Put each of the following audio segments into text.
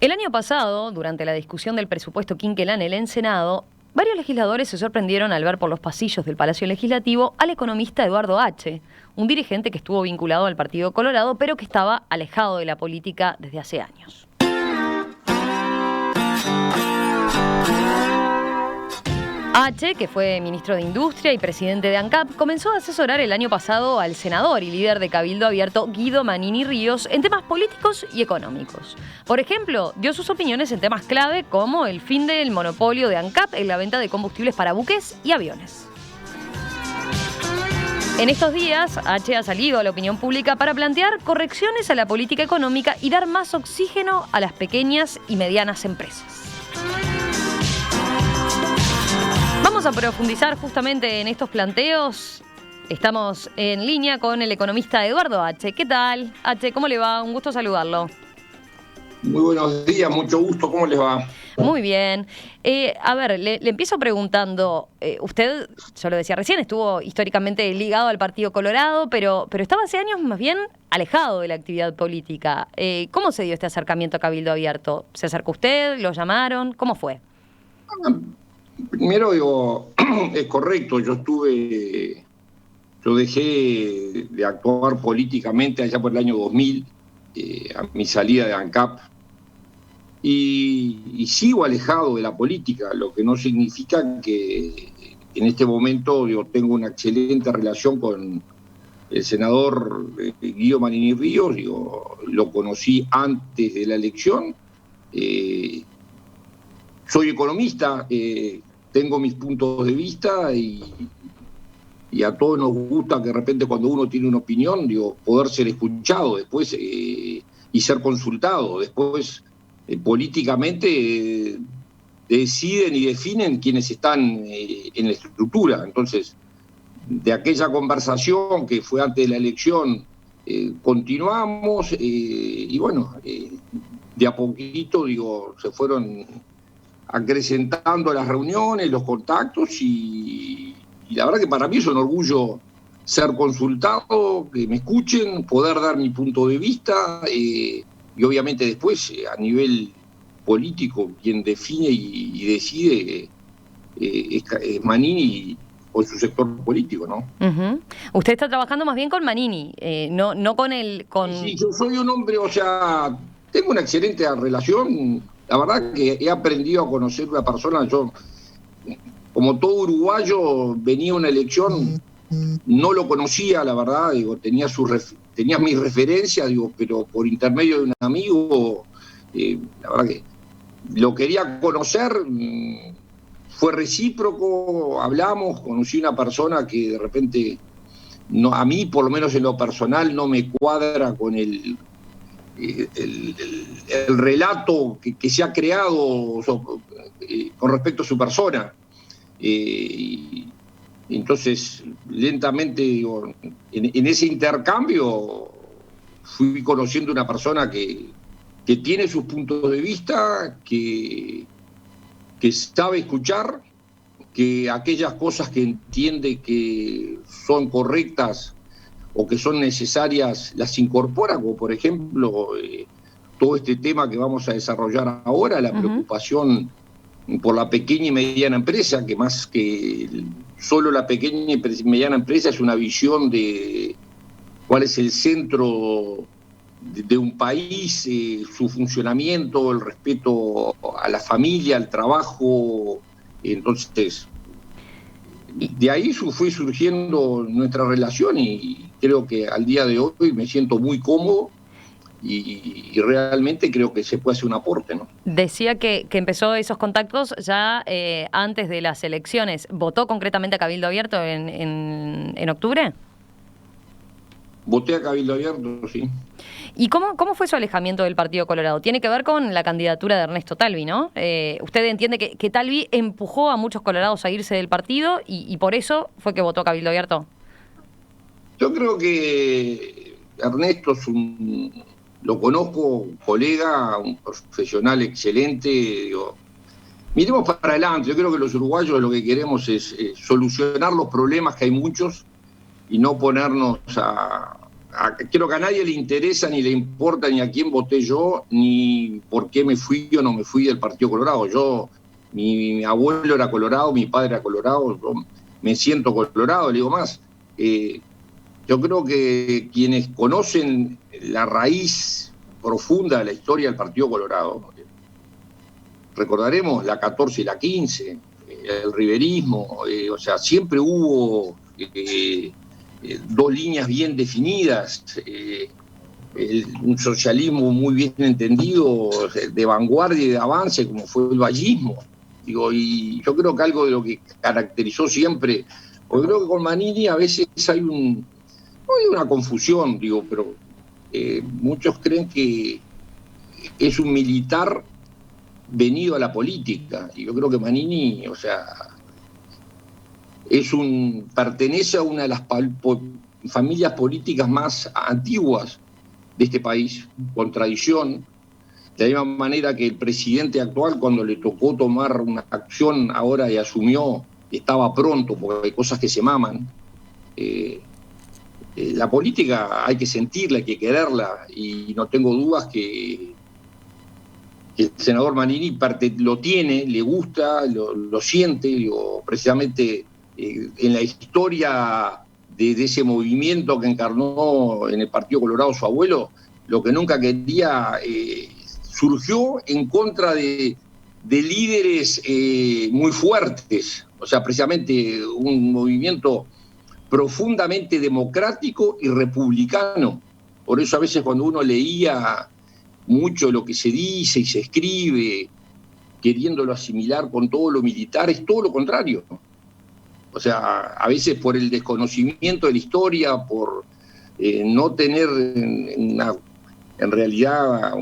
El año pasado, durante la discusión del presupuesto quinquenal en el Senado, varios legisladores se sorprendieron al ver por los pasillos del Palacio Legislativo al economista Eduardo H., un dirigente que estuvo vinculado al Partido Colorado, pero que estaba alejado de la política desde hace años. H., que fue ministro de Industria y presidente de ANCAP, comenzó a asesorar el año pasado al senador y líder de Cabildo Abierto Guido Manini Ríos en temas políticos y económicos. Por ejemplo, dio sus opiniones en temas clave como el fin del monopolio de ANCAP en la venta de combustibles para buques y aviones. En estos días, H. ha salido a la opinión pública para plantear correcciones a la política económica y dar más oxígeno a las pequeñas y medianas empresas. Vamos a profundizar justamente en estos planteos. Estamos en línea con el economista Eduardo H. ¿Qué tal? H., ¿cómo le va? Un gusto saludarlo. Muy buenos días, mucho gusto. ¿Cómo les va? Muy bien. A ver, le empiezo preguntando. Usted, yo lo decía recién, estuvo históricamente ligado al Partido Colorado, pero estaba hace años más bien alejado de la actividad política. ¿Cómo se dio este acercamiento a Cabildo Abierto? ¿Se acercó usted? ¿Lo llamaron? ¿Cómo fue? Primero digo, es correcto, yo dejé de actuar políticamente allá por el año 2000, a mi salida de ANCAP, y sigo alejado de la política, lo que no significa que en este momento yo tengo una excelente relación con el senador Guido Manini Ríos. Lo conocí antes de la elección, soy economista, tengo mis puntos de vista y a todos nos gusta que de repente cuando uno tiene una opinión, poder ser escuchado después y ser consultado. Después, políticamente, deciden y definen quienes están en la estructura. Entonces, de aquella conversación que fue antes de la elección, continuamos y bueno, de a poquito, se fueron acrecentando las reuniones, los contactos y la verdad que para mí es un orgullo ser consultado, que me escuchen, poder dar mi punto de vista y obviamente después a nivel político quien define y decide es Manini o su sector político, ¿no? Uh-huh. Usted está trabajando más bien con Manini, no con el... Sí, yo soy un hombre, tengo una excelente relación. La verdad que he aprendido a conocer una persona. Yo, como todo uruguayo, venía a una elección, no lo conocía, la verdad, tenía mis referencias, pero por intermedio de un amigo, la verdad que lo quería conocer, fue recíproco, hablamos, conocí una persona que de repente, a mí por lo menos en lo personal, no me cuadra con el relato que se ha creado con respecto a su persona. Entonces, lentamente, en ese intercambio, fui conociendo una persona que tiene sus puntos de vista, que sabe escuchar, que aquellas cosas que entiende que son correctas o que son necesarias las incorpora, como por ejemplo todo este tema que vamos a desarrollar ahora, la preocupación por la pequeña y mediana empresa, que más que solo la pequeña y mediana empresa es una visión de cuál es el centro de un país, su funcionamiento, el respeto a la familia, al trabajo. Entonces, de ahí fue surgiendo nuestra relación y creo que al día de hoy me siento muy cómodo y realmente creo que se puede hacer un aporte, ¿no? Decía que empezó esos contactos ya antes de las elecciones. ¿Votó concretamente a Cabildo Abierto en octubre? Voté a Cabildo Abierto, sí. ¿Y cómo fue su alejamiento del Partido Colorado? Tiene que ver con la candidatura de Ernesto Talvi, ¿no? Usted entiende que Talvi empujó a muchos colorados a irse del partido y por eso fue que votó Cabildo Abierto. Yo creo que Ernesto lo conozco, colega, un profesional excelente. Miremos para adelante. Yo creo que los uruguayos lo que queremos es solucionar los problemas, que hay muchos, y no ponernos a creo que a nadie le interesa ni le importa ni a quién voté yo, ni por qué me fui o no me fui del Partido Colorado. Mi abuelo era colorado, mi padre era colorado, yo me siento colorado, le digo más. Yo creo que quienes conocen la raíz profunda de la historia del Partido Colorado, recordaremos la 14 y la 15, el riverismo, o sea, siempre hubo dos líneas bien definidas, un socialismo muy bien entendido, de vanguardia y de avance, como fue el vallismo. Y yo creo que algo de lo que caracterizó siempre, porque creo que con Manini a veces hay una confusión, pero muchos creen que es un militar venido a la política, y yo creo que Manini, o sea, pertenece a una de las familias políticas más antiguas de este país, con tradición, de la misma manera que el presidente actual, cuando le tocó tomar una acción ahora y asumió, estaba pronto, porque hay cosas que se maman. La política hay que sentirla, hay que quererla, y no tengo dudas que el senador Manini lo tiene, le gusta, lo siente, precisamente en la historia de ese movimiento que encarnó en el Partido Colorado su abuelo, lo que nunca quería surgió en contra de líderes muy fuertes, o sea, precisamente un movimiento profundamente democrático y republicano. Por eso a veces cuando uno leía mucho lo que se dice y se escribe, queriéndolo asimilar con todo lo militar, es todo lo contrario. O sea, a veces por el desconocimiento de la historia, por no tener en realidad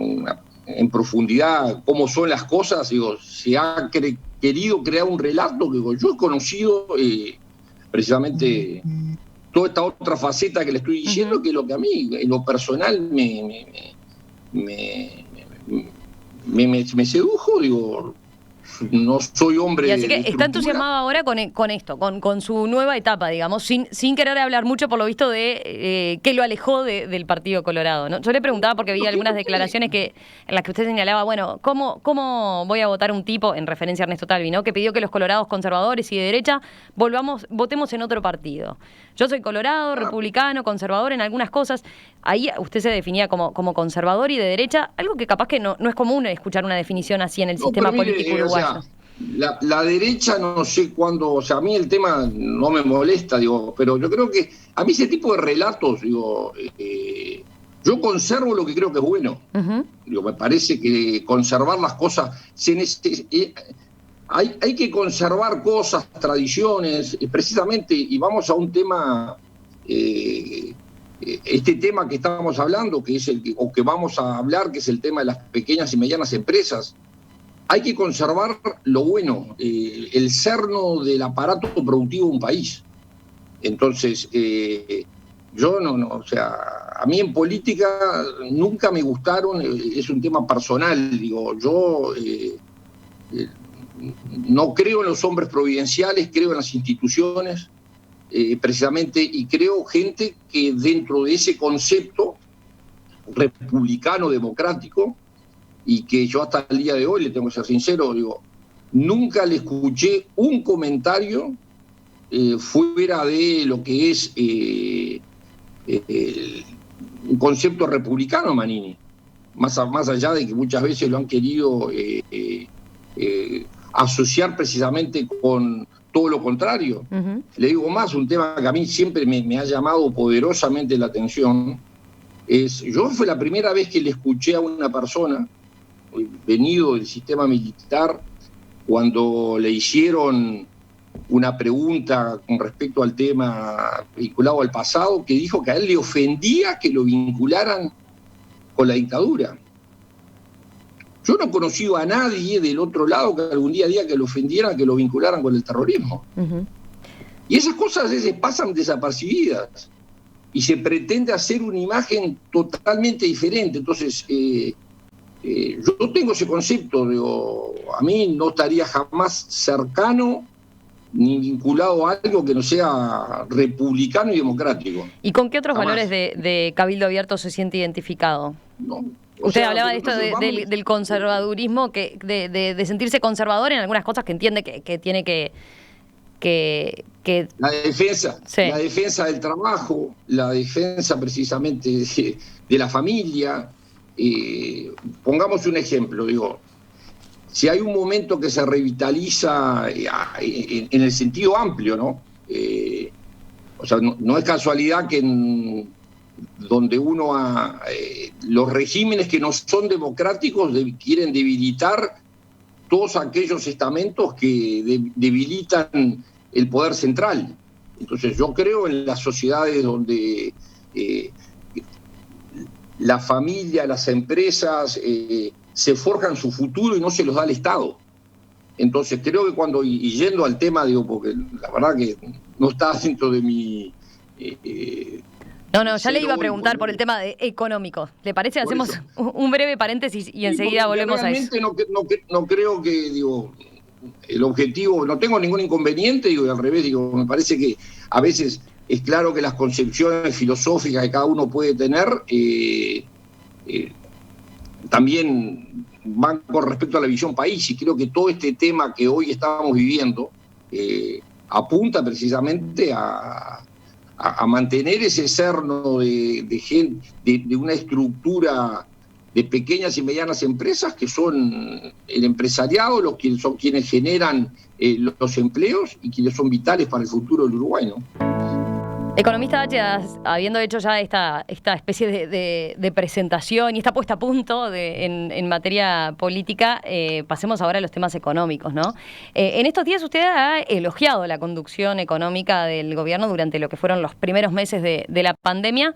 en profundidad cómo son las cosas, se ha querido crear un relato que yo he conocido precisamente toda esta otra faceta que le estoy diciendo, que es lo que a mí, en lo personal, me sedujo, no soy hombre. Y así que está entusiasmado ahora con esto, con su nueva etapa, digamos, sin querer hablar mucho, por lo visto, de qué lo alejó del Partido Colorado, ¿no? Yo le preguntaba porque vi algunas declaraciones en las que usted señalaba, bueno, ¿cómo voy a votar un tipo, en referencia a Ernesto Talvi, ¿no?, que pidió que los colorados conservadores y de derecha votemos en otro partido? Yo soy colorado, republicano, conservador en algunas cosas. Ahí usted se definía como conservador y de derecha, algo que capaz que no es común escuchar una definición así en el sistema político uruguayo. O sea, la derecha no sé cuándo, o sea, a mí el tema no me molesta, pero yo creo que a mí ese tipo de relatos, yo conservo lo que creo que es bueno. Me parece que conservar las cosas, hay que conservar cosas, tradiciones, precisamente, y vamos a un tema, este tema que estábamos hablando, que es o que vamos a hablar, que es el tema de las pequeñas y medianas empresas. Hay que conservar lo bueno, el cerno del aparato productivo de un país. Entonces, yo o sea, a mí en política nunca me gustaron, es un tema personal, yo no creo en los hombres providenciales, creo en las instituciones, precisamente, y creo gente que dentro de ese concepto republicano, democrático, y que yo hasta el día de hoy, le tengo que ser sincero, nunca le escuché un comentario fuera de lo que es un concepto republicano, Manini, más allá de que muchas veces lo han querido asociar precisamente con todo lo contrario. Le digo más, un tema que a mí siempre me ha llamado poderosamente la atención, yo fue la primera vez que le escuché a una persona venido del sistema militar, cuando le hicieron una pregunta con respecto al tema vinculado al pasado, que dijo que a él le ofendía que lo vincularan con la dictadura. Yo no he conocido a nadie del otro lado que algún día diga que lo ofendieran, que lo vincularan con el terrorismo. Y esas cosas a veces pasan desapercibidas y se pretende hacer una imagen totalmente diferente. Entonces, yo tengo ese concepto, a mí no estaría jamás cercano ni vinculado a algo que no sea republicano y democrático. ¿Y con qué otros Jamás. valores de Cabildo Abierto se siente identificado? No. Usted hablaba de esto del conservadurismo, de sentirse conservador en algunas cosas que entiende que tiene que la defensa, sí. La defensa del trabajo, la defensa precisamente de la familia. Pongamos un ejemplo, digo, si hay un momento que se revitaliza en el sentido amplio, ¿no? O sea, no es casualidad que donde los regímenes que no son democráticos quieren debilitar todos aquellos estamentos que debilitan el poder central. Entonces yo creo en las sociedades donde la familia, las empresas se forjan su futuro y no se los da el Estado. Entonces creo que y yendo al tema, digo, porque la verdad que no está dentro de mi... No, ya le iba a preguntar por el tema económico. ¿Le parece? Hacemos un breve paréntesis y enseguida volvemos a eso. Realmente no creo que, digo, el objetivo, no tengo ningún inconveniente, digo, y al revés, digo, me parece que a veces es claro que las concepciones filosóficas que cada uno puede tener también van con respecto a la visión país, y creo que todo este tema que hoy estamos viviendo apunta precisamente a mantener ese cerno de una estructura de pequeñas y medianas empresas que son el empresariado, son quienes generan los empleos y quienes son vitales para el futuro del Uruguay, ¿no? Economista H, habiendo hecho ya esta especie de presentación y esta puesta a punto en materia política, pasemos ahora a los temas económicos, ¿no? En estos días usted ha elogiado la conducción económica del gobierno durante lo que fueron los primeros meses de la pandemia,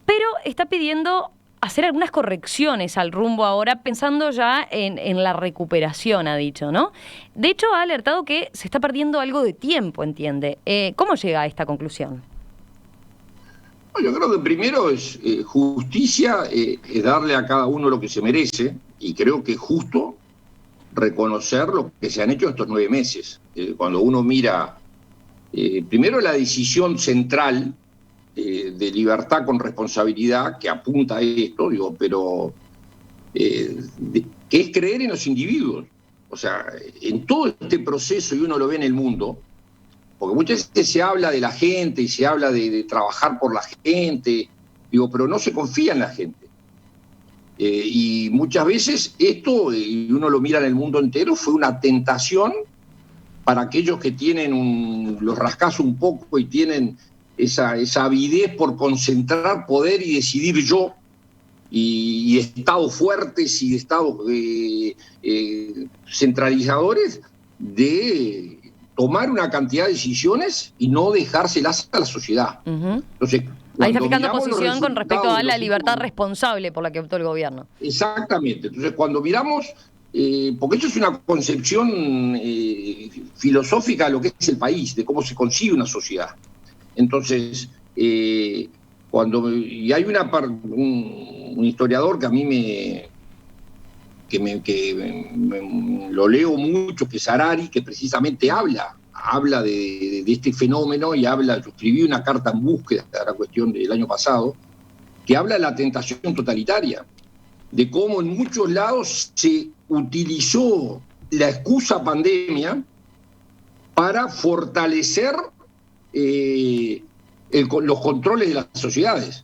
pero está pidiendo hacer algunas correcciones al rumbo ahora, pensando ya en la recuperación, ha dicho, ¿no? De hecho, ha alertado que se está perdiendo algo de tiempo, entiende. ¿Cómo llega a esta conclusión? Yo creo que primero es justicia, es darle a cada uno lo que se merece, y creo que es justo reconocer lo que se han hecho estos 9 meses. Cuando uno mira, primero la decisión central de libertad con responsabilidad que apunta a esto, digo, pero que es creer en los individuos. O sea, en todo este proceso, y uno lo ve en el mundo, porque muchas veces se habla de la gente y se habla de trabajar por la gente, digo, pero no se confía en la gente. Y muchas veces esto, y uno lo mira en el mundo entero, fue una tentación para aquellos que tienen los rascazos un poco y tienen esa avidez por concentrar poder y decidir yo, y estados fuertes y estados centralizadores, de tomar una cantidad de decisiones y no dejárselas a la sociedad. Uh-huh. Entonces, ahí está fijando posición con respecto a la libertad responsable por la que optó el gobierno. Exactamente. Entonces, cuando miramos, porque eso es una concepción filosófica de lo que es el país, de cómo se consigue una sociedad. Entonces, y hay un historiador que a mí lo leo mucho, que es Harari, que precisamente habla de este fenómeno, y yo escribí una carta en búsqueda de la cuestión del año pasado, que habla de la tentación totalitaria, de cómo en muchos lados se utilizó la excusa pandemia para fortalecer los controles de las sociedades.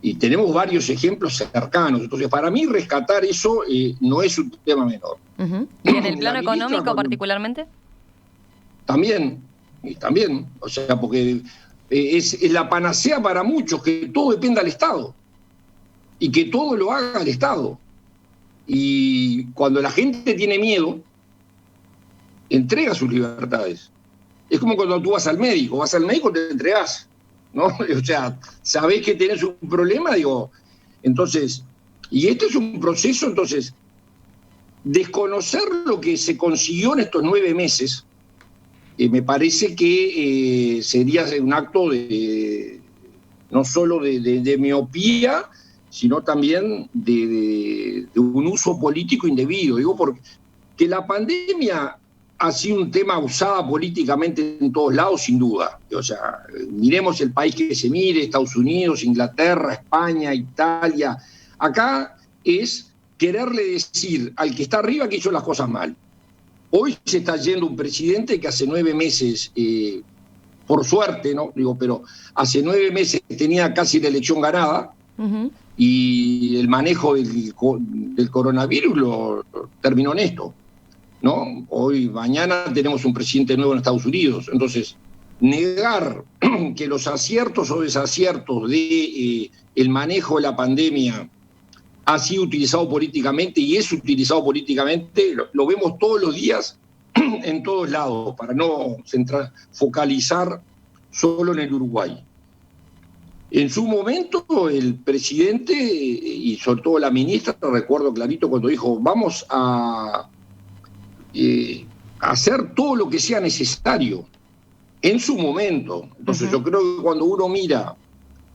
Y tenemos varios ejemplos cercanos. Entonces, para mí, rescatar eso no es un tema menor. Uh-huh. ¿Y en el plano económico particularmente? También. O sea, porque es la panacea para muchos que todo dependa del Estado y que todo lo haga el Estado. Y cuando la gente tiene miedo, entrega sus libertades. Es como cuando tú vas al médico te entregás, ¿no? O sea, sabés que tenés un problema, digo, entonces, y este es un proceso, entonces, desconocer lo que se consiguió en estos 9 meses, me parece que sería un acto no solo de miopía, sino también de un uso político indebido. Digo, porque la pandemia ha sido un tema usado políticamente en todos lados, sin duda. O sea, miremos el país que se mire, Estados Unidos, Inglaterra, España, Italia. Acá es quererle decir al que está arriba que hizo las cosas mal. Hoy se está yendo un presidente que hace 9 meses, por suerte, ¿no? Digo, pero hace 9 meses tenía casi la elección ganada. Uh-huh. Y el manejo del coronavirus lo terminó en esto, ¿no? Hoy, mañana tenemos un presidente nuevo en Estados Unidos. Entonces, negar que los aciertos o desaciertos de el manejo de la pandemia ha sido utilizado políticamente y es utilizado políticamente, lo vemos todos los días en todos lados, para no focalizar solo en el Uruguay. En su momento, el presidente y sobre todo la ministra, recuerdo clarito cuando dijo, vamos a hacer todo lo que sea necesario en su momento. Entonces yo creo que cuando uno mira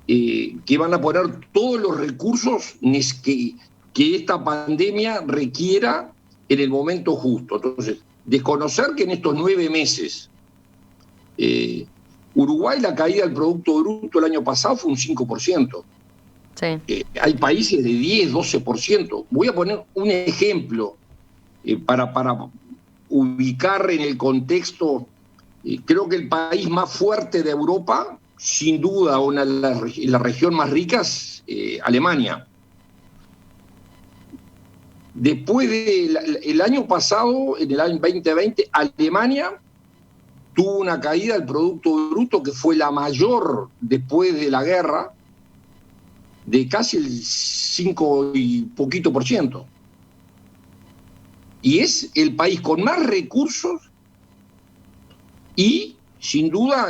que van a poner todos los recursos que esta pandemia requiera en el momento justo. Entonces, desconocer que en estos 9 meses Uruguay, la caída del Producto Bruto el año pasado fue un 5%. Sí. Hay países de 10, 12%. Voy a poner un ejemplo para ubicar en el contexto. Creo que el país más fuerte de Europa, sin duda, la región más rica es Alemania. Después del año pasado, en el año 2020, Alemania tuvo una caída del Producto Bruto que fue la mayor después de la guerra, de casi el 5 y poquito por ciento. Y es el país con más recursos y, sin duda,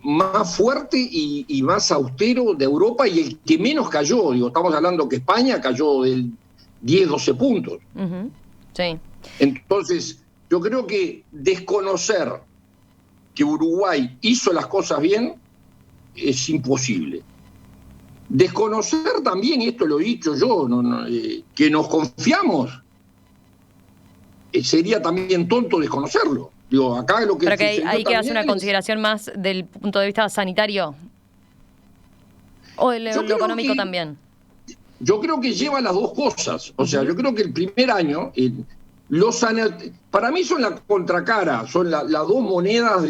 más fuerte y más austero de Europa y el que menos cayó. Digo, estamos hablando que España cayó del 10, 12 puntos. Uh-huh. Sí. Entonces, yo creo que desconocer que Uruguay hizo las cosas bien es imposible. Desconocer también, y esto lo he dicho yo, que nos confiamos, sería también tonto desconocerlo. Digo, acá lo que pero que hay que hacer una consideración más del punto de vista sanitario o de lo económico también. Yo creo que lleva las dos cosas. O sea, yo creo que el primer año, para mí son la contracara, son las dos monedas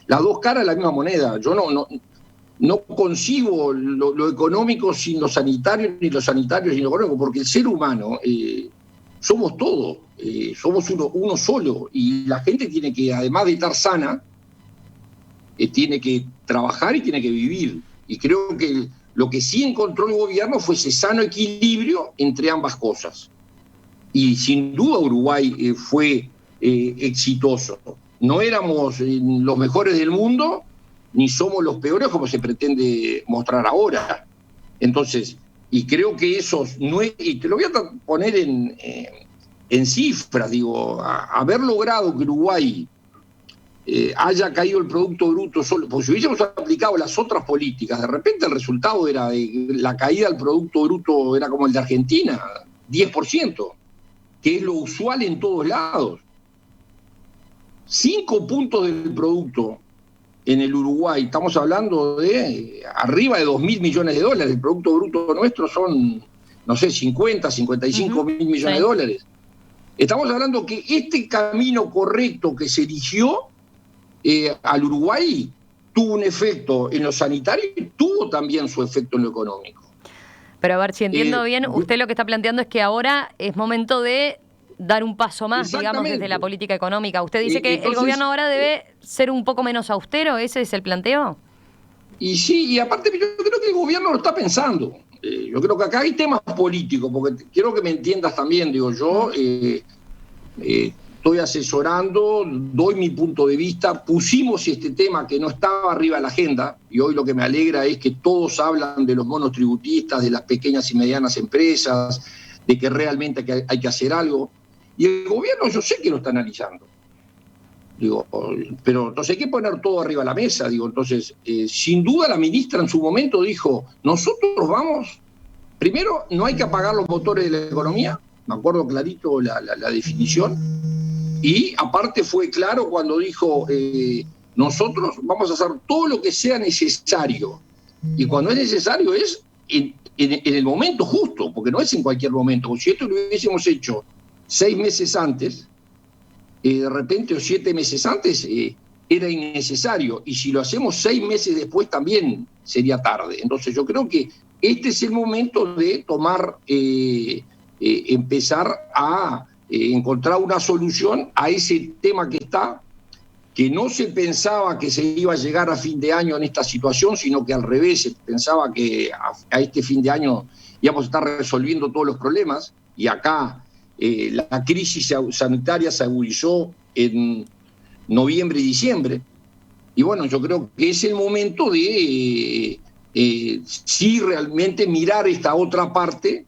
las dos caras de la misma moneda. Yo no concibo lo económico sin lo sanitario, ni lo sanitario sin lo económico, porque el ser humano somos todo, somos uno solo, y la gente tiene que, además de estar sana, tiene que trabajar y tiene que vivir. Y creo que lo que sí encontró el gobierno fue ese sano equilibrio entre ambas cosas. Y sin duda Uruguay fue exitoso. No éramos los mejores del mundo, ni somos los peores como se pretende mostrar ahora. Entonces, y creo que esos, y te lo voy a poner en cifras, digo, haber logrado que Uruguay haya caído el Producto Bruto solo, porque si hubiésemos aplicado las otras políticas, de repente el resultado era la caída del Producto Bruto era como el de Argentina, 10%, que es lo usual en todos lados. 5 puntos del producto en el Uruguay, estamos hablando de arriba de 2.000 millones de dólares, el Producto Bruto nuestro son, no sé, 50, 55 mil millones de dólares. Estamos hablando que este camino correcto que se eligió al Uruguay tuvo un efecto en lo sanitario y tuvo también su efecto en lo económico. Pero a ver, si entiendo bien, usted lo que está planteando es que ahora es momento de dar un paso más, digamos, desde la política económica. Usted dice que entonces, el gobierno ahora debe ser un poco menos austero, ¿ese es el planteo? Y sí, y aparte yo creo que el gobierno lo está pensando. Yo creo que acá hay temas políticos, porque quiero que me entiendas también, digo, yo estoy asesorando, doy mi punto de vista, pusimos este tema que no estaba arriba de la agenda, y hoy lo que me alegra es que todos hablan de los monotributistas, de las pequeñas y medianas empresas, de que realmente hay que hacer algo. Y el gobierno yo sé que lo está analizando. Digo, pero entonces hay que poner todo arriba de la mesa. Digo, entonces, sin duda la ministra en su momento dijo, nosotros vamos, primero no hay que apagar los motores de la economía, me acuerdo clarito la definición, Y aparte fue claro cuando dijo, nosotros vamos a hacer todo lo que sea necesario. Y cuando es necesario es en el momento justo, porque no es en cualquier momento. Si esto lo hubiésemos hecho 6 meses antes, de repente, o 7 meses antes, era innecesario. Y si lo hacemos 6 meses después también sería tarde. Entonces yo creo que este es el momento de tomar, empezar a encontrar una solución a ese tema que no se pensaba que se iba a llegar a fin de año en esta situación, sino que al revés, se pensaba que a este fin de año íbamos a estar resolviendo todos los problemas, y acá la crisis sanitaria se agudizó en noviembre y diciembre, y bueno, yo creo que es el momento de sí realmente mirar esta otra parte,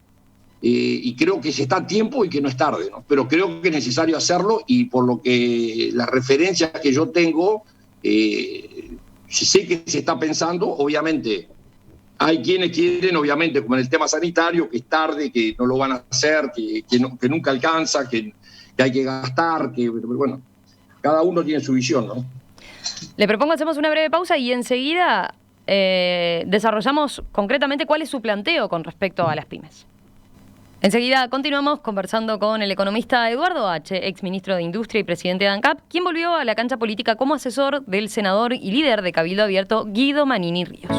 y creo que se está a tiempo y que no es tarde, ¿no? Pero creo que es necesario hacerlo, y por lo que las referencias que yo tengo, sé que se está pensando. Obviamente hay quienes quieren, obviamente, como en el tema sanitario, que es tarde, que no lo van a hacer, que nunca alcanza, que hay que gastar, bueno, cada uno tiene su visión, ¿no? Le propongo hacemos una breve pausa y enseguida desarrollamos concretamente cuál es su planteo con respecto a las pymes. Enseguida continuamos conversando con el economista Eduardo H., exministro de Industria y presidente de ANCAP, quien volvió a la cancha política como asesor del senador y líder de Cabildo Abierto, Guido Manini Ríos.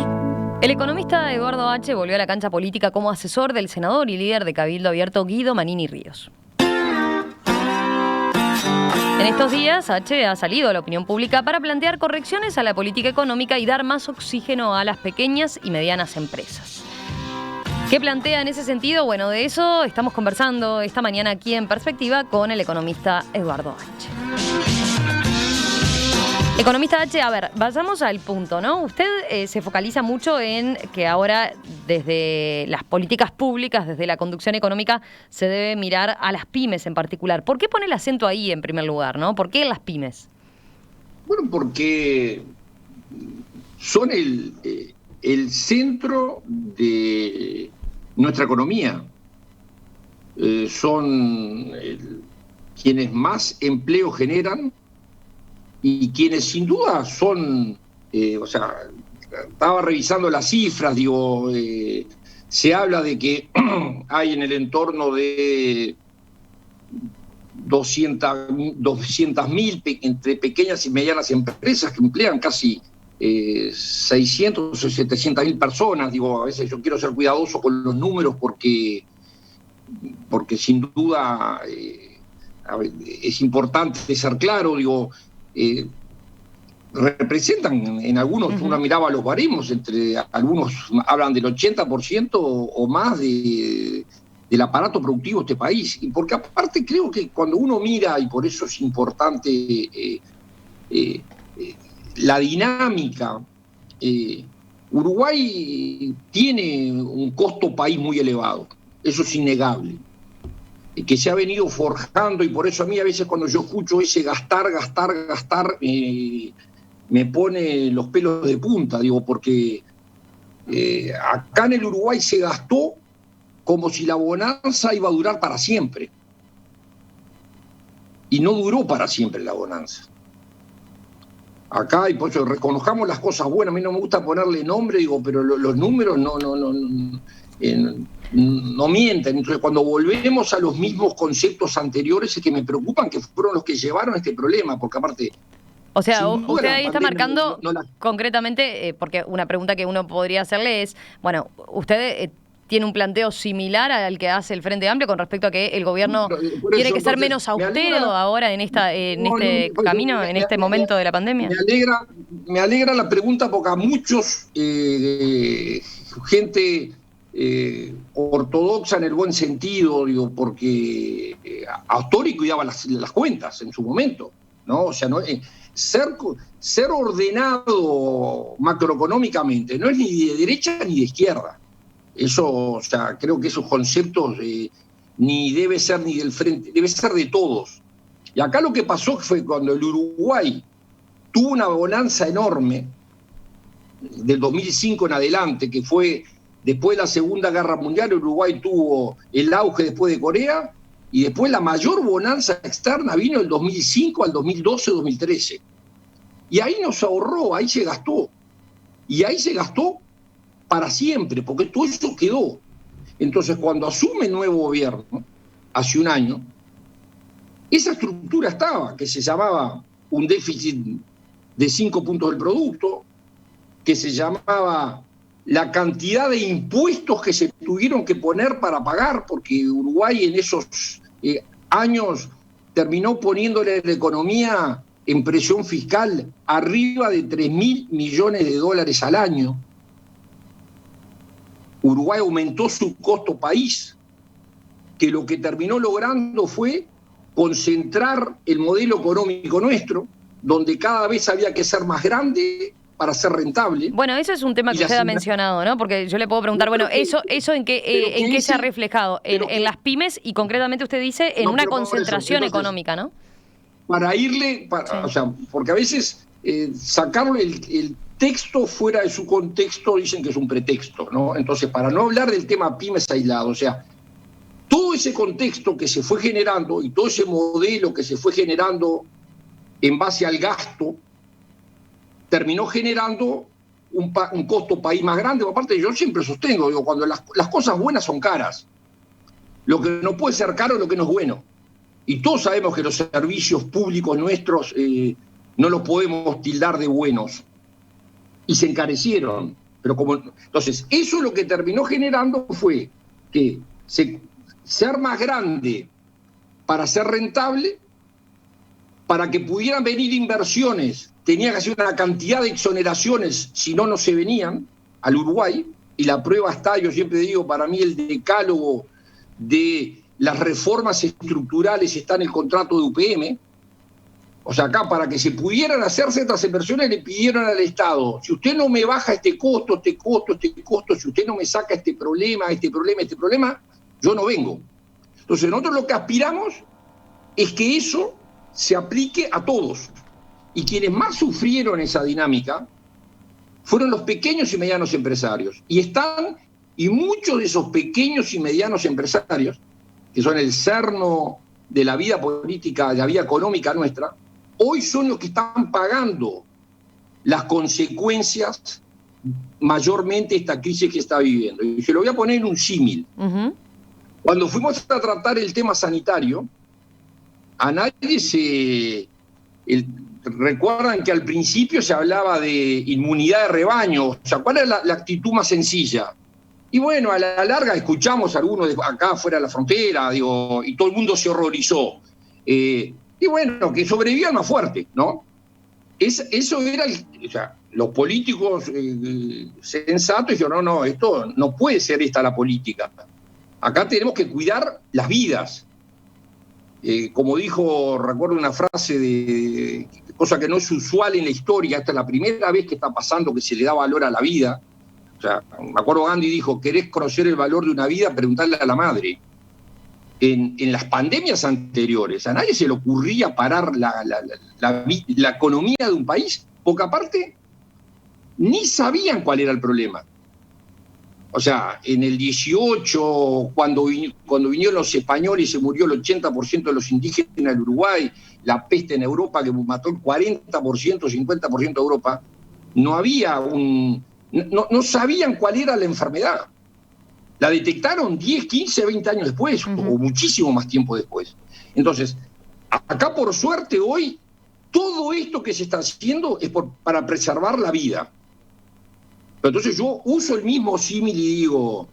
El economista Eduardo H. volvió a la cancha política como asesor del senador y líder de Cabildo Abierto, Guido Manini Ríos. En estos días, H. ha salido a la opinión pública para plantear correcciones a la política económica y dar más oxígeno a las pequeñas y medianas empresas. ¿Qué plantea en ese sentido? Bueno, de eso estamos conversando esta mañana aquí en Perspectiva con el economista Eduardo H. Economista H, a ver, vayamos al punto, ¿no? Usted se focaliza mucho en que ahora desde las políticas públicas, desde la conducción económica, se debe mirar a las pymes en particular. ¿Por qué pone el acento ahí en primer lugar, ¿no? ¿Por qué las pymes? Bueno, porque son el centro de nuestra economía. Son quienes más empleo generan y quienes sin duda son, estaba revisando las cifras, se habla de que hay en el entorno de 200.000 entre pequeñas y medianas empresas que emplean casi 600 o 700.000 personas. A veces yo quiero ser cuidadoso con los números porque sin duda es importante ser claro, representan en algunos, uno miraba los baremos, entre algunos hablan del 80% o más del aparato productivo de este país. Y porque aparte creo que cuando uno mira, y por eso es importante la dinámica, Uruguay tiene un costo país muy elevado, eso es innegable, que se ha venido forjando, y por eso a mí a veces cuando yo escucho ese gastar, me pone los pelos de punta, porque acá en el Uruguay se gastó como si la bonanza iba a durar para siempre, y no duró para siempre la bonanza. Acá, y por eso reconozcamos las cosas buenas, a mí no me gusta ponerle nombre, pero los números no mienten. Entonces, cuando volvemos a los mismos conceptos anteriores, es que me preocupan, que fueron los que llevaron a este problema, porque aparte... O sea, usted ahí está marcando concretamente, porque una pregunta que uno podría hacerle es, bueno, usted tiene un planteo similar al que hace el Frente Amplio con respecto a que el gobierno tiene que ser menos austero ahora en este camino, en este momento de la pandemia. Me alegra la pregunta, porque a muchos, gente ortodoxa en el buen sentido, porque Astori cuidaba las cuentas en su momento, ¿no? O sea, no, ser ordenado macroeconómicamente no es ni de derecha ni de izquierda. Eso, creo que esos conceptos ni debe ser ni del frente, debe ser de todos. Y acá lo que pasó fue cuando el Uruguay tuvo una bonanza enorme del 2005 en adelante, que fue después de la Segunda Guerra Mundial. Uruguay tuvo el auge después de Corea, y después la mayor bonanza externa vino del 2005 al 2012, 2013. Y ahí nos ahorró, ahí se gastó. Y ahí se gastó para siempre, porque todo eso quedó. Entonces, cuando asume el nuevo gobierno, hace un año, esa estructura estaba, que se llamaba un déficit de 5 puntos del producto, que se llamaba la cantidad de impuestos que se tuvieron que poner para pagar, porque Uruguay en esos años terminó poniéndole la economía en presión fiscal arriba de 3.000 millones de dólares al año. Uruguay aumentó su costo país, que lo que terminó logrando fue concentrar el modelo económico nuestro, donde cada vez había que ser más grande para ser rentable. Bueno, eso es un tema que usted ha mencionado, ¿no? Porque yo le puedo preguntar, bueno, ¿eso en qué se ha reflejado? En las pymes y concretamente usted dice en una concentración económica, ¿no? Para irle, o sea, porque a veces sacarle el texto fuera de su contexto dicen que es un pretexto, ¿no? Entonces, para no hablar del tema pymes aislado, o sea, todo ese contexto que se fue generando y todo ese modelo que se fue generando en base al gasto, terminó generando un costo país más grande. Aparte, yo siempre sostengo, digo, cuando las cosas buenas son caras. Lo que no puede ser caro es lo que no es bueno. Y todos sabemos que los servicios públicos nuestros no los podemos tildar de buenos. Y se encarecieron. Entonces, eso lo que terminó generando fue que ser más grande para ser rentable, para que pudieran venir inversiones, tenía que hacer una cantidad de exoneraciones, si no, no se venían al Uruguay, y la prueba está, yo siempre digo, para mí el decálogo de las reformas estructurales está en el contrato de UPM. O sea, acá para que se pudieran hacer ciertas inversiones le pidieron al Estado, si usted no me baja este costo, si usted no me saca este problema, yo no vengo. Entonces nosotros lo que aspiramos es que eso se aplique a todos. Y quienes más sufrieron esa dinámica fueron los pequeños y medianos empresarios. Y muchos de esos pequeños y medianos empresarios, que son el cerno de la vida política, de la vida económica nuestra, hoy son los que están pagando las consecuencias mayormente de esta crisis que está viviendo. Y se lo voy a poner en un símil. Uh-huh. Cuando fuimos a tratar el tema sanitario, a nadie recuerdan que al principio se hablaba de inmunidad de rebaño. O sea, ¿cuál era la actitud más sencilla? Y bueno, a la larga escuchamos a algunos de acá fuera de la frontera, digo, y todo el mundo se horrorizó. Y bueno, que sobrevivió el más fuerte, ¿no? Eso era, o sea, los políticos sensatos dijeron, no, esto no puede ser esta la política. Acá tenemos que cuidar las vidas. Como dijo, recuerdo una frase cosa que no es usual en la historia, esta es la primera vez que está pasando que se le da valor a la vida. O sea, me acuerdo Gandhi dijo, ¿querés conocer el valor de una vida? Preguntarle a la madre. En las pandemias anteriores a nadie se le ocurría parar la economía de un país, porque aparte ni sabían cuál era el problema. O sea, en el 18, cuando vinieron los españoles y se murió el 80% de los indígenas del Uruguay, la peste en Europa que mató el 40%, 50% de Europa, no sabían cuál era la enfermedad. La detectaron 10, 15, 20 años después, uh-huh, o muchísimo más tiempo después. Entonces, acá por suerte hoy, todo esto que se está haciendo es para preservar la vida. Pero entonces yo uso el mismo símil y digo,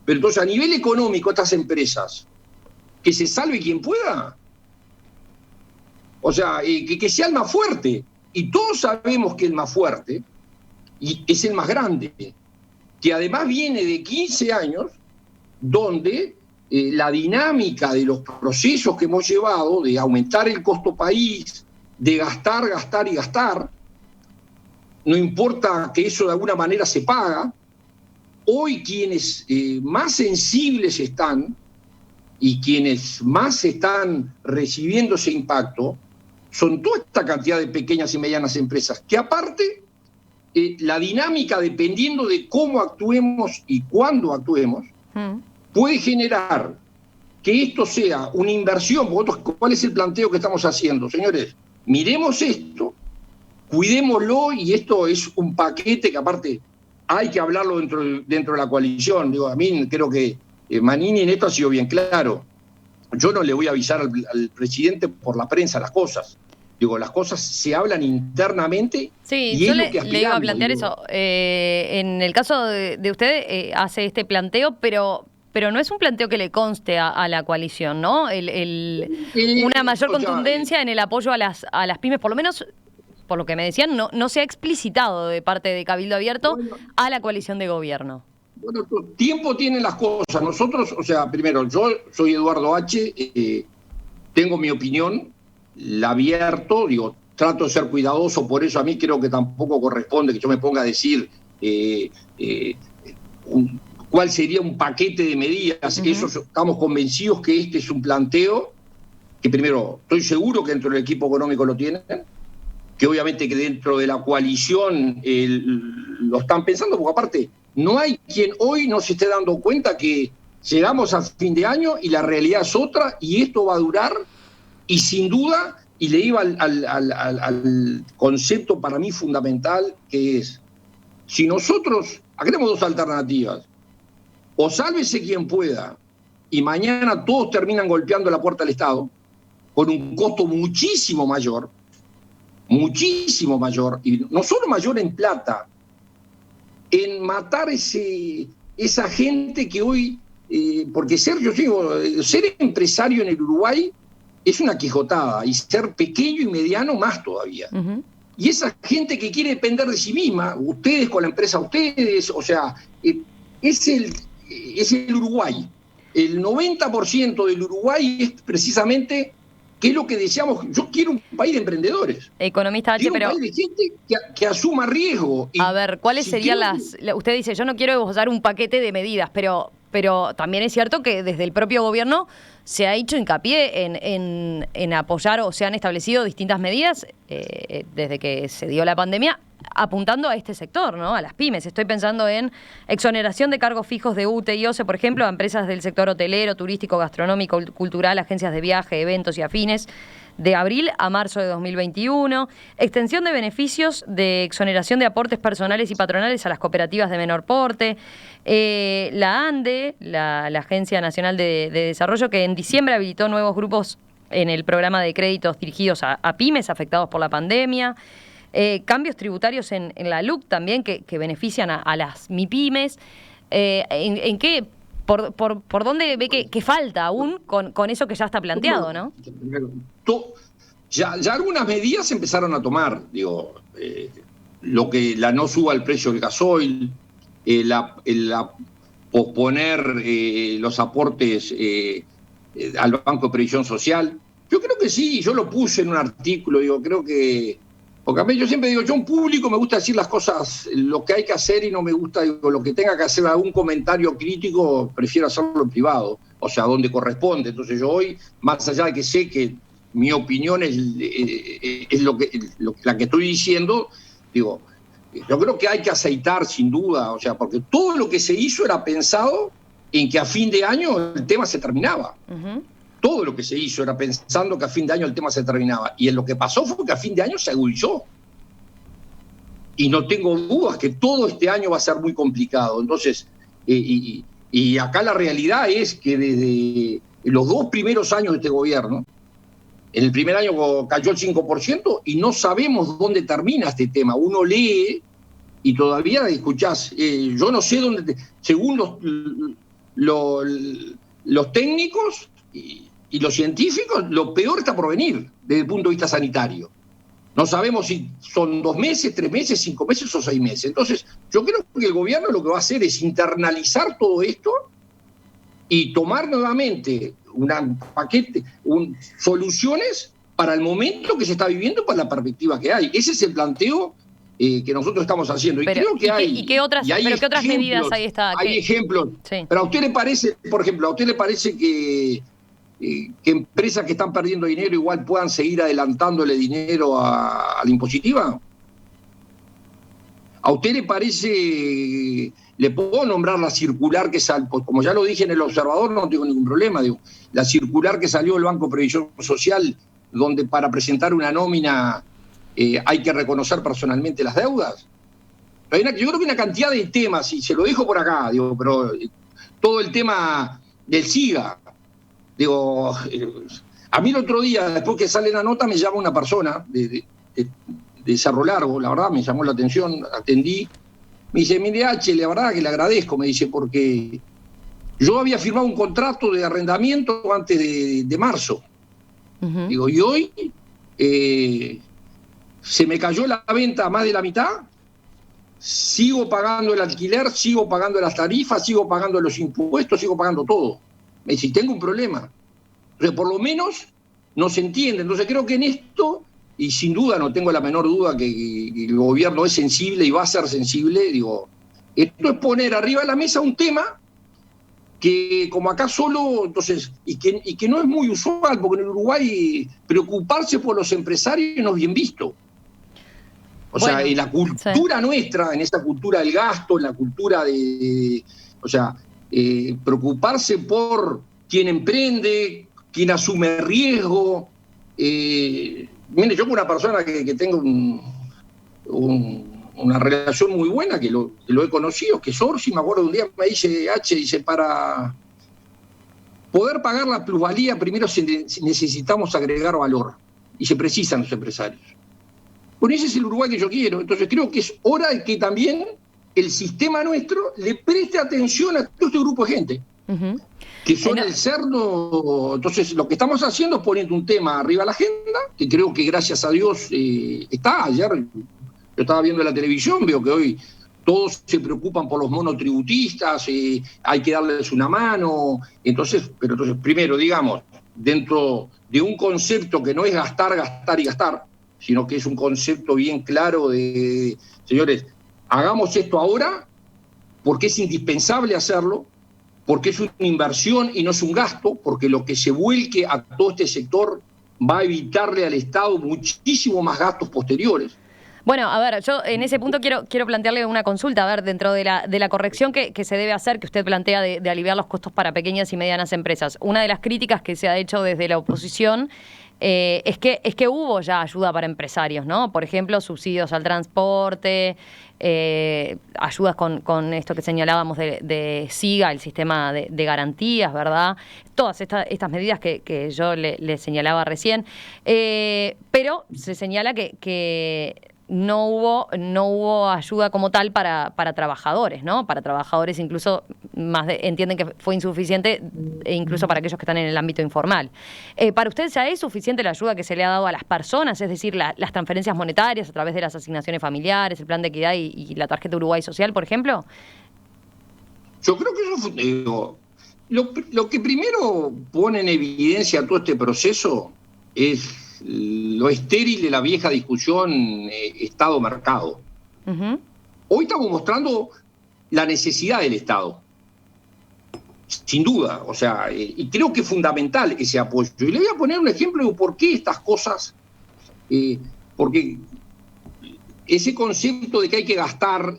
pero entonces a nivel económico estas empresas, que se salve quien pueda. O sea, que sea el más fuerte. Y todos sabemos que el más fuerte es el más grande, que además viene de 15 años donde la dinámica de los procesos que hemos llevado, de aumentar el costo país, de gastar, gastar y gastar, no importa que eso de alguna manera se paga, hoy quienes más sensibles están y quienes más están recibiendo ese impacto son toda esta cantidad de pequeñas y medianas empresas, que aparte la dinámica, dependiendo de cómo actuemos y cuándo actuemos, puede generar que esto sea una inversión. ¿Cuál es el planteo que estamos haciendo? Señores, miremos esto, cuidémoslo, y esto es un paquete que aparte hay que hablarlo dentro de la coalición. Digo, a mí creo que Manini en esto ha sido bien claro. Yo no le voy a avisar al presidente por la prensa las cosas. Digo, las cosas se hablan internamente. Sí, y yo es lo que le iba a aspiramos, plantear digo. eso. En el caso de usted, hace este planteo, pero no es un planteo que le conste a la coalición, ¿no? Una mayor O sea, contundencia en el apoyo a las pymes, por lo menos, por lo que me decían, no se ha explicitado de parte de Cabildo Abierto bueno, a la coalición de gobierno. Bueno, tiempo tienen las cosas. Nosotros, o sea, primero, yo soy Eduardo H., tengo mi opinión, la abierto, digo, trato de ser cuidadoso, por eso a mí creo que tampoco corresponde que yo me ponga a decir cuál sería un paquete de medidas. Eso, estamos convencidos que este es un planteo que, primero, estoy seguro que dentro del equipo económico lo tienen, que obviamente que dentro de la coalición lo están pensando, porque aparte no hay quien hoy no se esté dando cuenta que llegamos a fin de año y la realidad es otra, y esto va a durar, y sin duda, y le iba al concepto para mí fundamental, que es, si nosotros, acá tenemos dos alternativas: o sálvese quien pueda, y mañana todos terminan golpeando la puerta del Estado, con un costo muchísimo mayor, y no solo mayor en plata, en matar esa gente que hoy, porque ser empresario en el Uruguay es una quijotada, y ser pequeño y mediano más todavía. Y esa gente que quiere depender de sí misma, ustedes con la empresa, ustedes, o sea, es el Uruguay. El 90% del Uruguay es precisamente, ¿qué es lo que deseamos? Yo quiero un país de emprendedores. Economista H, Quiero pero un país de gente que asuma riesgo. a ver, ¿cuáles serían usted dice, yo no quiero esbozar un paquete de medidas, pero también es cierto que desde el propio gobierno se ha hecho hincapié en apoyar, o se han establecido distintas medidas desde que se dio la pandemia, apuntando a este sector, ¿no? A las pymes. Estoy pensando en exoneración de cargos fijos de UTE y OCE, por ejemplo, a empresas del sector hotelero, turístico, gastronómico, cultural, agencias de viaje, eventos y afines, de abril a marzo de 2021, extensión de beneficios de exoneración de aportes personales y patronales a las cooperativas de menor porte, la ANDE, la Agencia Nacional de Desarrollo, que en diciembre habilitó nuevos grupos en el programa de créditos dirigidos a pymes afectados por la pandemia, cambios tributarios en la LUC también que benefician a las MIPYMES. ¿En qué, por dónde ve que falta aún con eso que ya está planteado, no? Ya algunas medidas se empezaron a tomar, digo, la no suba el precio del gasoil, posponer los aportes al Banco de Previsión Social. Yo creo que sí, yo lo puse en un artículo, digo, creo que, porque a mí yo siempre digo, yo en público me gusta decir las cosas, lo que hay que hacer, y no me gusta, digo, lo que tenga que hacer algún comentario crítico, prefiero hacerlo en privado, o sea, donde corresponde. Entonces yo hoy, más allá de que sé que mi opinión es la que estoy diciendo, digo, yo creo que hay que aceitar sin duda, o sea, porque todo lo que se hizo era pensado en que a fin de año el tema se terminaba. Todo lo que se hizo era pensando que a fin de año el tema se terminaba. Y lo que pasó fue que a fin de año se agudizó. Y no tengo dudas que todo este año va a ser muy complicado. Entonces, y acá la realidad es que desde los 2 primeros años de este gobierno, en el primer año cayó el 5% y no sabemos dónde termina este tema. Uno lee y todavía escuchás, yo no sé dónde, según los técnicos y los científicos, lo peor está por venir desde el punto de vista sanitario. No sabemos si son 2 meses, 3 meses, 5 meses o 6 meses. Entonces, yo creo que el gobierno lo que va a hacer es internalizar todo esto y tomar nuevamente un paquete, soluciones para el momento que se está viviendo, para la perspectiva que hay. Ese es el planteo que nosotros estamos haciendo. Y creo que hay. ¿Qué otras medidas hay? Hay ejemplos. Sí. Pero a usted le parece, por ejemplo, que empresas que están perdiendo dinero igual puedan seguir adelantándole dinero a la impositiva? ¿A usted le parece, le puedo nombrar la circular que salió, como ya lo dije en El Observador, no tengo ningún problema, digo, la circular que salió del Banco de Previsión Social, donde para presentar una nómina hay que reconocer personalmente las deudas? Yo creo que hay una cantidad de temas, y se lo dejo por acá, digo, pero todo el tema del SIGA, digo, a mí el otro día, después que sale la nota, me llama una persona de Cerro Largo, la verdad, me llamó la atención, atendí, me dice, mire H, la verdad que le agradezco, me dice, porque yo había firmado un contrato de arrendamiento antes de marzo. Uh-huh. Digo, y hoy se me cayó la venta a más de la mitad, sigo pagando el alquiler, sigo pagando las tarifas, sigo pagando los impuestos, sigo pagando todo. Me dice, tengo un problema. Entonces, por lo menos no se entiende. Entonces, creo que en esto, y sin duda, no tengo la menor duda que el gobierno es sensible y va a ser sensible, digo, esto es poner arriba de la mesa un tema que como acá solo, entonces, y que no es muy usual, porque en Uruguay preocuparse por los empresarios no es bien visto. O sea, en la cultura nuestra, en esa cultura del gasto, en la cultura preocuparse por quien emprende, quien asume riesgo. Mire, yo con una persona que tengo una relación muy buena, que lo he conocido, que es Orsi, me acuerdo un día me dice, dice, para poder pagar la plusvalía primero necesitamos agregar valor, y se precisan los empresarios. Bueno, ese es el Uruguay que yo quiero. Entonces creo que es hora de que también el sistema nuestro le preste atención a todo este grupo de gente, uh-huh, que son el cerdo. Entonces lo que estamos haciendo es poniendo un tema arriba de la agenda, que creo que gracias a Dios está. Ayer yo estaba viendo la televisión, veo que hoy todos se preocupan por los monotributistas, hay que darles una mano. Entonces, primero, digamos, dentro de un concepto que no es gastar, gastar y gastar, sino que es un concepto bien claro de, señores, hagamos esto ahora porque es indispensable hacerlo, porque es una inversión y no es un gasto, porque lo que se vuelque a todo este sector va a evitarle al Estado muchísimo más gastos posteriores. Bueno, a ver, yo en ese punto quiero plantearle una consulta, a ver, dentro de la corrección que se debe hacer, que usted plantea de aliviar los costos para pequeñas y medianas empresas. Una de las críticas que se ha hecho desde la oposición es que hubo ya ayuda para empresarios, ¿no? Por ejemplo, subsidios al transporte, ayudas con esto que señalábamos de SIGA, el sistema de garantías, ¿verdad? Todas estas medidas que yo le señalaba recién. Pero se señala que no hubo ayuda como tal para trabajadores, ¿no? Para trabajadores incluso entienden que fue insuficiente, e incluso para aquellos que están en el ámbito informal. ¿Para usted ya es suficiente la ayuda que se le ha dado a las personas? Es decir, las transferencias monetarias a través de las asignaciones familiares, el plan de equidad y la tarjeta Uruguay Social, por ejemplo. Yo creo que eso lo que primero pone en evidencia todo este proceso es lo estéril de la vieja discusión Estado-mercado. Uh-huh. Hoy estamos mostrando la necesidad del Estado, sin duda, o sea, y creo que es fundamental ese apoyo. Y le voy a poner un ejemplo de por qué estas cosas, porque ese concepto de que hay que gastar,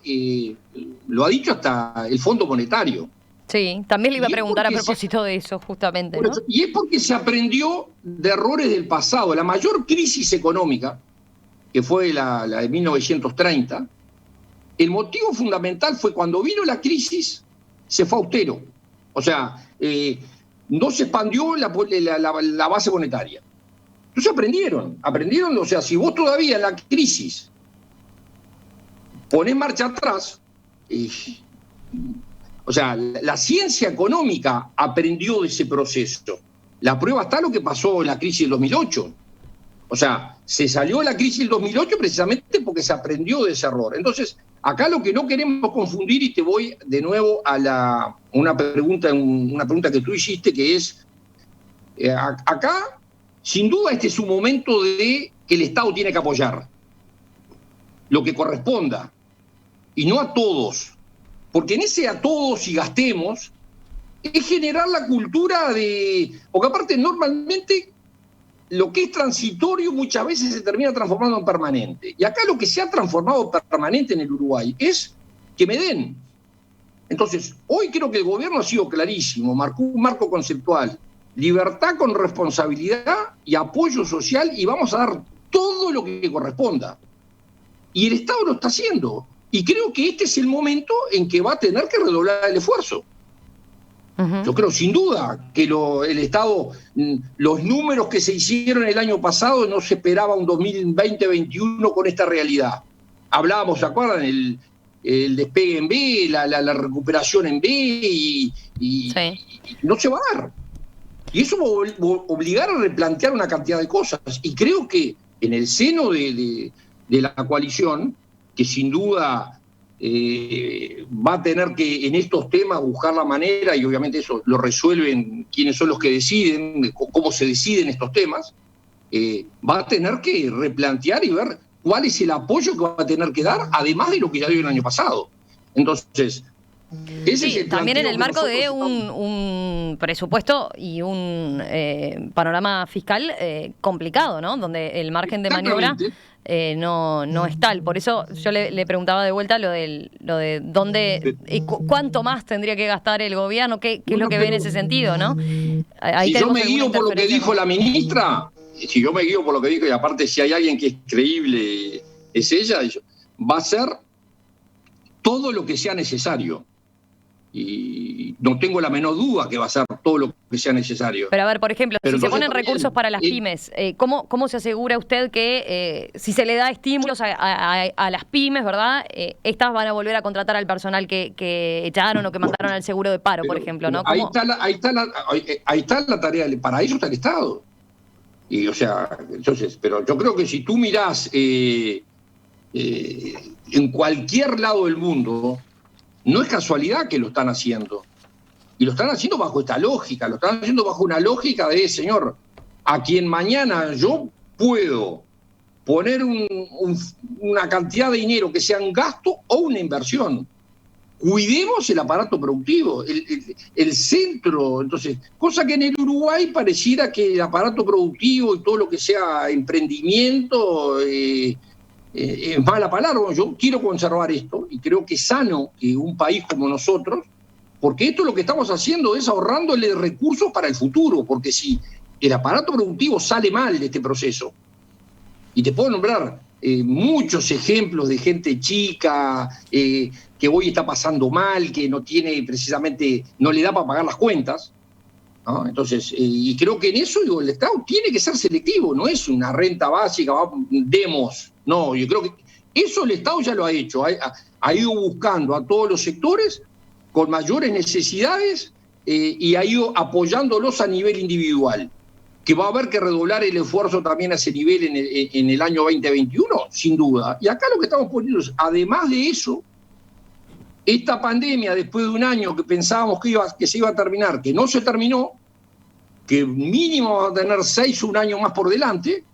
lo ha dicho hasta el Fondo Monetario. Sí, también le iba a preguntar a propósito de eso, justamente, ¿no? Y es porque se aprendió de errores del pasado. La mayor crisis económica, que fue la de 1930, el motivo fundamental fue cuando vino la crisis, se fue austero. O sea, no se expandió la base monetaria. Entonces aprendieron, o sea, si vos todavía en la crisis ponés marcha atrás, o sea, la ciencia económica aprendió de ese proceso. La prueba está lo que pasó en la crisis del 2008. O sea, se salió de la crisis del 2008 precisamente porque se aprendió de ese error. Entonces, acá lo que no queremos confundir, y te voy de nuevo a una pregunta que tú hiciste, que es, acá, sin duda, este es un momento de que el Estado tiene que apoyar lo que corresponda, y no a todos. Porque en ese a todos y gastemos es generar la cultura de... Porque aparte normalmente lo que es transitorio muchas veces se termina transformando en permanente. Y acá lo que se ha transformado permanente en el Uruguay es que me den. Entonces, hoy creo que el gobierno ha sido clarísimo, marcó un marco conceptual, libertad con responsabilidad y apoyo social, y vamos a dar todo lo que corresponda. Y el Estado lo está haciendo. Y creo que este es el momento en que va a tener que redoblar el esfuerzo. Yo creo, sin duda, que el Estado, los números que se hicieron el año pasado, no se esperaba un 2020-2021 con esta realidad. Hablábamos, ¿se acuerdan? El despegue en B, la recuperación en B, y no se va a dar. Y eso va a obligar a replantear una cantidad de cosas. Y creo que en el seno de la coalición, que sin duda va a tener que en estos temas buscar la manera, y obviamente eso lo resuelven quienes son los que deciden, cómo se deciden estos temas, va a tener que replantear y ver cuál es el apoyo que va a tener que dar, además de lo que ya dio el año pasado. Entonces, ese es el también en el marco de estamos... un presupuesto y un panorama fiscal complicado, ¿no? Donde el margen de maniobra no es tal. Por eso yo le preguntaba de vuelta lo de dónde, cuánto más tendría que gastar el gobierno, qué es lo que ve en ese sentido, ¿no? Ahí si yo me guío por lo que dijo la ministra, si yo me guío por lo que dijo, y aparte si hay alguien que es creíble, es ella, va a ser todo lo que sea necesario. Y no tengo la menor duda que va a ser todo lo que sea necesario. Pero a ver, por ejemplo, si se ponen recursos para las pymes, ¿cómo se asegura usted que si se le da estímulos a las pymes, ¿verdad? Estas van a volver a contratar al personal que echaron o que mandaron al seguro de paro, por ejemplo, ¿no? Ahí está la tarea, para eso está el Estado. Y, o sea, entonces, pero yo creo que si tú mirás en cualquier lado del mundo, no es casualidad que lo están haciendo. Y lo están haciendo bajo esta lógica, lo están haciendo bajo una lógica de, señor, a quien mañana yo puedo poner una cantidad de dinero que sea un gasto o una inversión. Cuidemos el aparato productivo, el centro. Entonces, cosa que en el Uruguay pareciera que el aparato productivo y todo lo que sea emprendimiento... es mala palabra. Yo quiero conservar esto y creo que es sano que un país como nosotros, porque esto lo que estamos haciendo es ahorrándole recursos para el futuro, porque si el aparato productivo sale mal de este proceso, y te puedo nombrar muchos ejemplos de gente chica que hoy está pasando mal, que no tiene precisamente, no le da para pagar las cuentas, ¿no? Entonces, y creo que en eso el Estado tiene que ser selectivo, no es una renta básica, demos. No, yo creo que eso el Estado ya lo ha hecho, ha ido buscando a todos los sectores con mayores necesidades y ha ido apoyándolos a nivel individual. Que va a haber que redoblar el esfuerzo también a ese nivel en el año 2021, sin duda. Y acá lo que estamos poniendo es, además de eso, esta pandemia, después de un año que pensábamos que se iba a terminar, que no se terminó, que mínimo va a tener 6 o un año más por delante,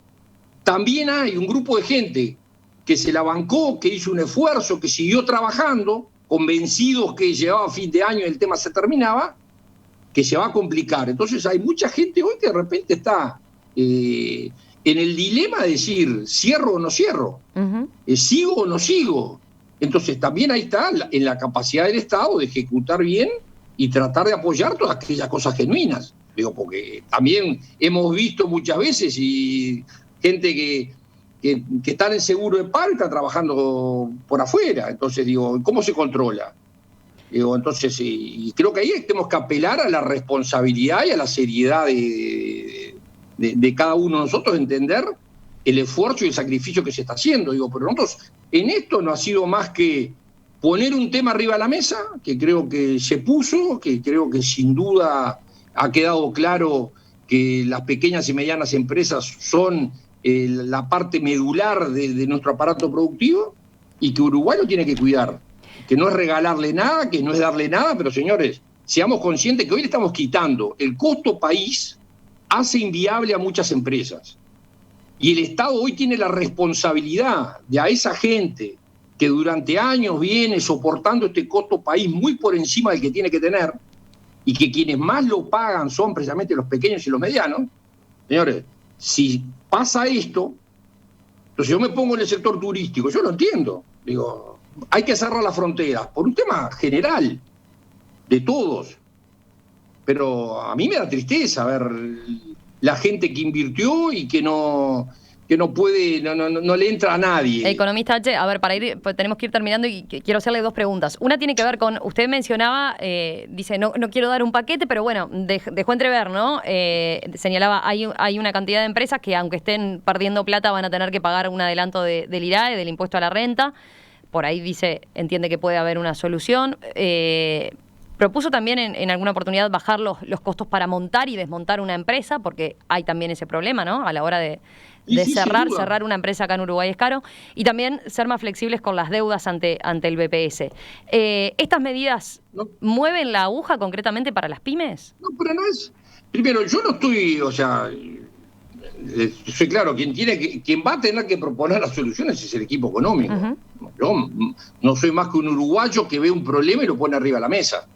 también hay un grupo de gente que se la bancó, que hizo un esfuerzo, que siguió trabajando, convencidos que llegaba a fin de año y el tema se terminaba, que se va a complicar. Entonces hay mucha gente hoy que de repente está en el dilema de decir, ¿cierro o no cierro? ¿Sigo o no sigo? Entonces también ahí está en la capacidad del Estado de ejecutar bien y tratar de apoyar todas aquellas cosas genuinas. Digo, porque también hemos visto muchas veces y gente que está en el seguro de paro y está trabajando por afuera. Entonces, digo, ¿cómo se controla? Digo, entonces, y creo que ahí tenemos que apelar a la responsabilidad y a la seriedad de cada uno de nosotros, entender el esfuerzo y el sacrificio que se está haciendo. Digo, pero nosotros en esto no ha sido más que poner un tema arriba de la mesa, que creo que se puso, que creo que sin duda ha quedado claro que las pequeñas y medianas empresas son la parte medular de nuestro aparato productivo y que Uruguay lo tiene que cuidar, que no es regalarle nada, que no es darle nada, pero señores, seamos conscientes que hoy le estamos quitando el costo país, hace inviable a muchas empresas. Y el Estado hoy tiene la responsabilidad de a esa gente que durante años viene soportando este costo país muy por encima del que tiene que tener, y que quienes más lo pagan son precisamente los pequeños y los medianos, señores, si pasa esto, entonces yo me pongo en el sector turístico, yo lo entiendo, digo, hay que cerrar las fronteras por un tema general de todos, pero a mí me da tristeza ver la gente que invirtió y que no puede, no le entra a nadie. Economista H, a ver, para ir, pues tenemos que ir terminando y quiero hacerle dos preguntas. Una tiene que ver con, usted mencionaba, dice, no quiero dar un paquete, pero bueno, dejó entrever, ¿no? Señalaba, hay una cantidad de empresas que aunque estén perdiendo plata van a tener que pagar un adelanto del IRAE, del impuesto a la renta. Por ahí dice, entiende que puede haber una solución. Propuso también en alguna oportunidad bajar los costos para montar y desmontar una empresa, porque hay también ese problema, ¿no? A la hora de cerrar una empresa acá en Uruguay es caro, y también ser más flexibles con las deudas ante el BPS. ¿Estas medidas mueven la aguja concretamente para las pymes? No, pero no es... Primero, yo no estoy, o sea, soy claro, quien va a tener que proponer las soluciones es el equipo económico. Uh-huh. Yo no soy más que un uruguayo que ve un problema y lo pone arriba de la mesa.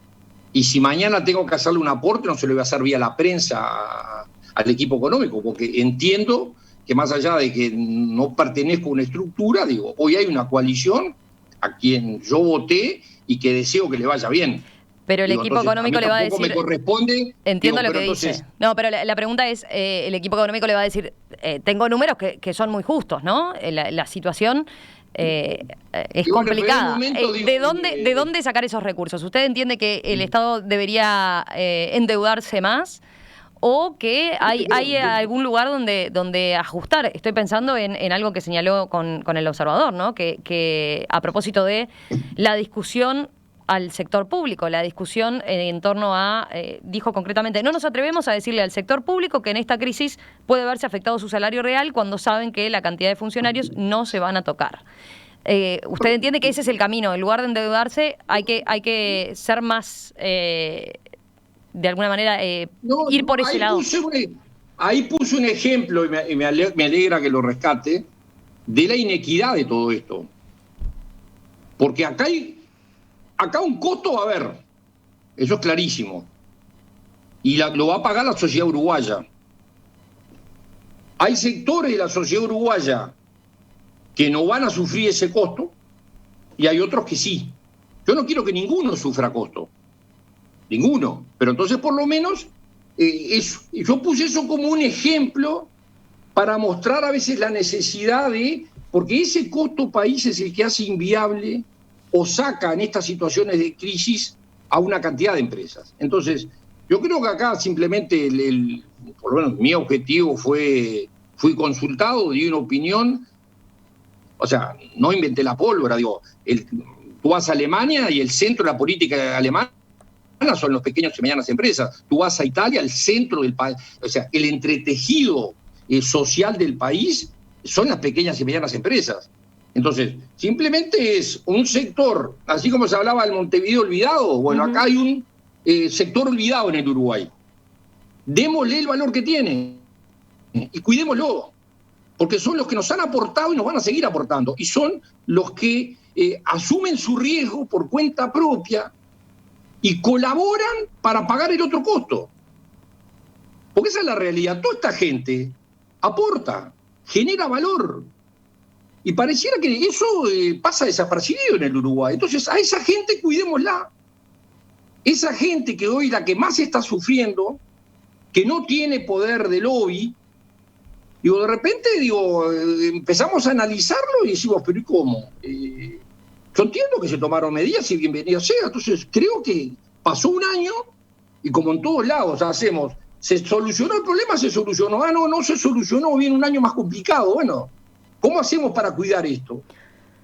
Y si mañana tengo que hacerle un aporte, no se lo voy a hacer vía la prensa al equipo económico, porque entiendo que más allá de que no pertenezco a una estructura, digo, hoy hay una coalición a quien yo voté y que deseo que le vaya bien. Pero el equipo económico le va a decir... me corresponde... Entiendo lo que dice. No, pero la pregunta es, el equipo económico le va a decir, tengo números que son muy justos, ¿no? La situación... es complicada. ¿De dónde sacar esos recursos? ¿Usted entiende que el Estado debería endeudarse más o que hay algún lugar donde ajustar? Estoy pensando en algo que señaló con el observador, ¿no? Que a propósito de la discusión al sector público, la discusión en torno a, dijo concretamente, no nos atrevemos a decirle al sector público que en esta crisis puede verse afectado su salario real cuando saben que la cantidad de funcionarios no se van a tocar. ¿Usted entiende que ese es el camino? En lugar de endeudarse, hay que ser más, de alguna manera, ir por ese lado? Ahí puse un ejemplo, y me alegra que lo rescate, de la inequidad de todo esto. Porque acá un costo va a haber, eso es clarísimo, y lo va a pagar la sociedad uruguaya. Hay sectores de la sociedad uruguaya que no van a sufrir ese costo y hay otros que sí. Yo no quiero que ninguno sufra costo, ninguno, pero entonces por lo menos yo puse eso como un ejemplo para mostrar a veces la necesidad porque ese costo país es el que hace inviable o saca en estas situaciones de crisis a una cantidad de empresas. Entonces, yo creo que acá simplemente, por lo menos mi objetivo fui consultado, di una opinión, o sea, no inventé la pólvora, digo, tú vas a Alemania y el centro de la política alemana son los pequeños y medianas empresas, tú vas a Italia, el centro del país, o sea, el entretejido social del país son las pequeñas y medianas empresas. Entonces, simplemente es un sector, así como se hablaba del Montevideo olvidado, bueno, acá hay un sector olvidado en el Uruguay. Démosle el valor que tiene y cuidémoslo, porque son los que nos han aportado y nos van a seguir aportando, y son los que asumen su riesgo por cuenta propia y colaboran para pagar el otro costo. Porque esa es la realidad, toda esta gente aporta, genera valor. Y pareciera que eso pasa desapercibido en el Uruguay. Entonces, a esa gente cuidémosla. Esa gente que hoy la que más está sufriendo, que no tiene poder de lobby, digo, de repente empezamos a analizarlo y decimos, pero ¿y cómo? Yo entiendo que se tomaron medidas y bienvenido sea. Entonces, creo que pasó un año y como en todos lados hacemos, ¿se solucionó el problema? ¿Se solucionó? No se solucionó, viene un año más complicado. Bueno, ¿cómo hacemos para cuidar esto?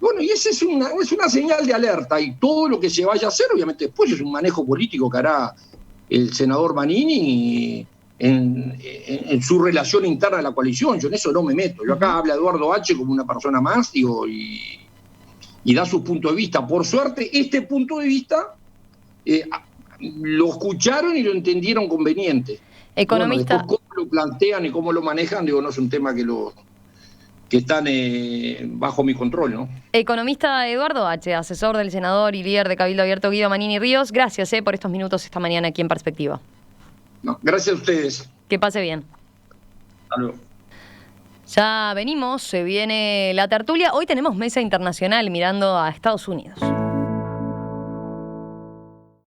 Bueno, y esa es una señal de alerta, y todo lo que se vaya a hacer, obviamente después es un manejo político que hará el senador Manini en su relación interna de la coalición. Yo en eso no me meto. Yo acá habla Eduardo H. como una persona más, y da su punto de vista. Por suerte, este punto de vista lo escucharon y lo entendieron conveniente. Economista. Bueno, después cómo lo plantean y cómo lo manejan, no es un tema que están bajo mi control, ¿no? Economista Eduardo H., asesor del senador y líder de Cabildo Abierto Guido Manini Ríos, gracias por estos minutos esta mañana aquí en Perspectiva. No, gracias a ustedes. Que pase bien. Hasta luego. Ya venimos, se viene la tertulia. Hoy tenemos mesa internacional mirando a Estados Unidos.